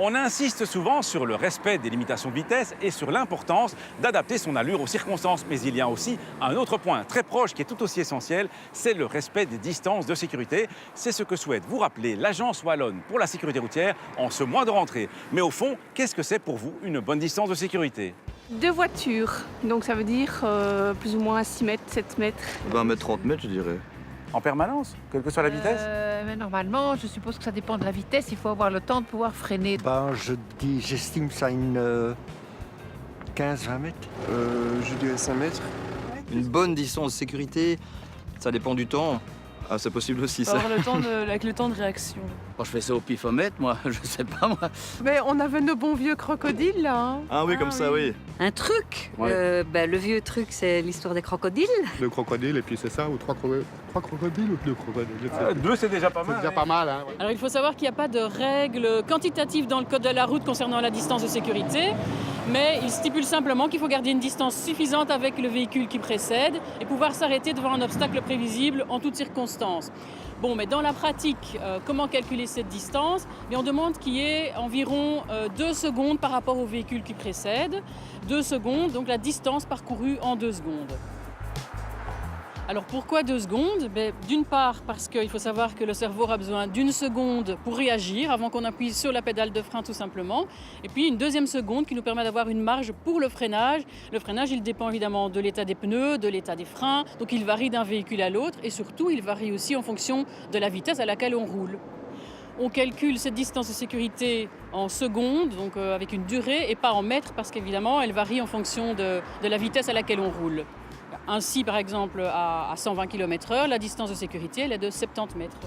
On insiste souvent sur le respect des limitations de vitesse et sur l'importance d'adapter son allure aux circonstances. Mais il y a aussi un autre point très proche qui est tout aussi essentiel, c'est le respect des distances de sécurité. C'est ce que souhaite vous rappeler l'Agence wallonne pour la sécurité routière en ce mois de rentrée. Mais au fond, qu'est-ce que c'est pour vous une bonne distance de sécurité? 2 voitures, donc ça veut dire plus ou moins 6 mètres, 7 mètres. 20 mètres, 30 mètres, je dirais. En permanence, quelle que soit la vitesse? Mais normalement, je suppose que ça dépend de la vitesse. Il faut avoir le temps de pouvoir freiner. J'estime ça une 15-20 mètres. Je dirais 5 mètres. Une bonne distance de sécurité, ça dépend du temps. Ah, c'est possible aussi, ça. Avec le temps de réaction. Quand je fais ça au pifomètre, moi, je sais pas, moi. Mais on avait nos bons vieux crocodiles là. Hein. Ah oui, comme ça, oui. Un truc Ouais. Le vieux truc, c'est l'histoire des crocodiles. 2 crocodiles et puis c'est ça, ou 3 crocodiles ou 2 crocodiles. 2, c'est déjà pas C'est mal. déjà pas mal, hein. Alors il faut savoir qu'il n'y a pas de règles quantitatives dans le code de la route concernant la distance de sécurité, mais il stipule simplement qu'il faut garder une distance suffisante avec le véhicule qui précède et pouvoir s'arrêter devant un obstacle prévisible en toutes circonstances. Bon, mais dans la pratique, comment calculer cette distance? Mais on demande qu'il y ait environ 2 secondes par rapport au véhicule qui précède. 2 secondes, donc la distance parcourue en 2 secondes. Alors pourquoi 2 secondes? D'une part parce qu'il faut savoir que le cerveau aura besoin d'1 seconde pour réagir avant qu'on appuie sur la pédale de frein tout simplement. Et puis une 2e seconde qui nous permet d'avoir une marge pour le freinage. Le freinage, il dépend évidemment de l'état des pneus, de l'état des freins. Donc il varie d'un véhicule à l'autre et surtout il varie aussi en fonction de la vitesse à laquelle on roule. On calcule cette distance de sécurité en secondes, donc avec une durée, et pas en mètres parce qu'évidemment elle varie en fonction de la vitesse à laquelle on roule. Ainsi, par exemple, à 120 km/h, la distance de sécurité elle est de 70 mètres.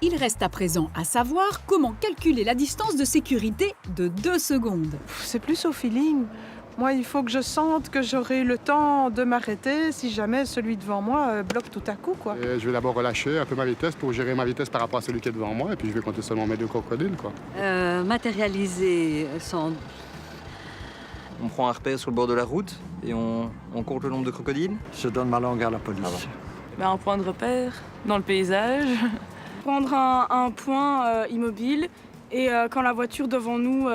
Il reste à présent à savoir comment calculer la distance de sécurité de 2 secondes. C'est plus au feeling. Moi, il faut que je sente que j'aurai le temps de m'arrêter si jamais celui devant moi bloque tout à coup, quoi. Et je vais d'abord relâcher un peu ma vitesse pour gérer ma vitesse par rapport à celui qui est devant moi et puis je vais compter seulement mes 2 crocodiles, quoi. Matérialisé sans... On prend un repère sur le bord de la route et on compte le nombre de crocodiles. Je donne ma langue à la police. Un point de repère dans le paysage. Prendre un point immobile et quand la voiture devant nous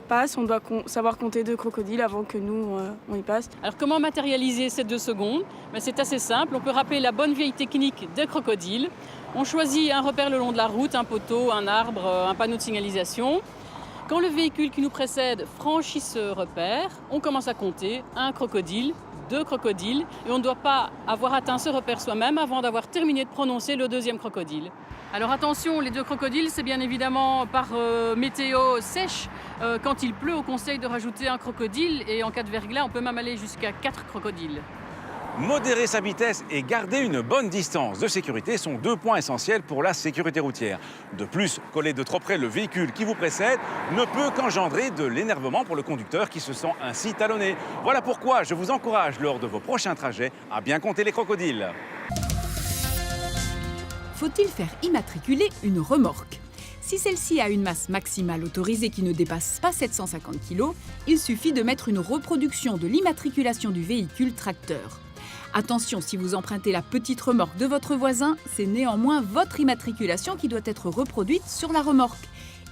passe, on doit savoir compter 2 crocodiles avant que nous, on y passe. Alors comment matérialiser ces 2 secondes? C'est assez simple, on peut rappeler la bonne vieille technique des crocodiles. On choisit un repère le long de la route, un poteau, un arbre, un panneau de signalisation. Quand le véhicule qui nous précède franchit ce repère, on commence à compter 1 crocodile, 2 crocodiles, et on ne doit pas avoir atteint ce repère soi-même avant d'avoir terminé de prononcer le 2e crocodile. Alors attention, les 2 crocodiles, c'est bien évidemment par météo sèche. Quand il pleut, on conseille de rajouter 1 crocodile, et en cas de verglas, on peut même aller jusqu'à 4 crocodiles. Modérer sa vitesse et garder une bonne distance de sécurité sont 2 points essentiels pour la sécurité routière. De plus, coller de trop près le véhicule qui vous précède ne peut qu'engendrer de l'énervement pour le conducteur qui se sent ainsi talonné. Voilà pourquoi je vous encourage lors de vos prochains trajets à bien compter les crocodiles. Faut-il faire immatriculer une remorque? Si celle-ci a une masse maximale autorisée qui ne dépasse pas 750 kg, il suffit de mettre une reproduction de l'immatriculation du véhicule tracteur. Attention, si vous empruntez la petite remorque de votre voisin, c'est néanmoins votre immatriculation qui doit être reproduite sur la remorque.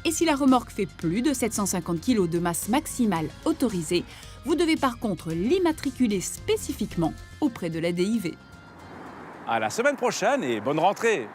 Et si la remorque fait plus de 750 kg de masse maximale autorisée, vous devez par contre l'immatriculer spécifiquement auprès de la DIV. À la semaine prochaine et bonne rentrée!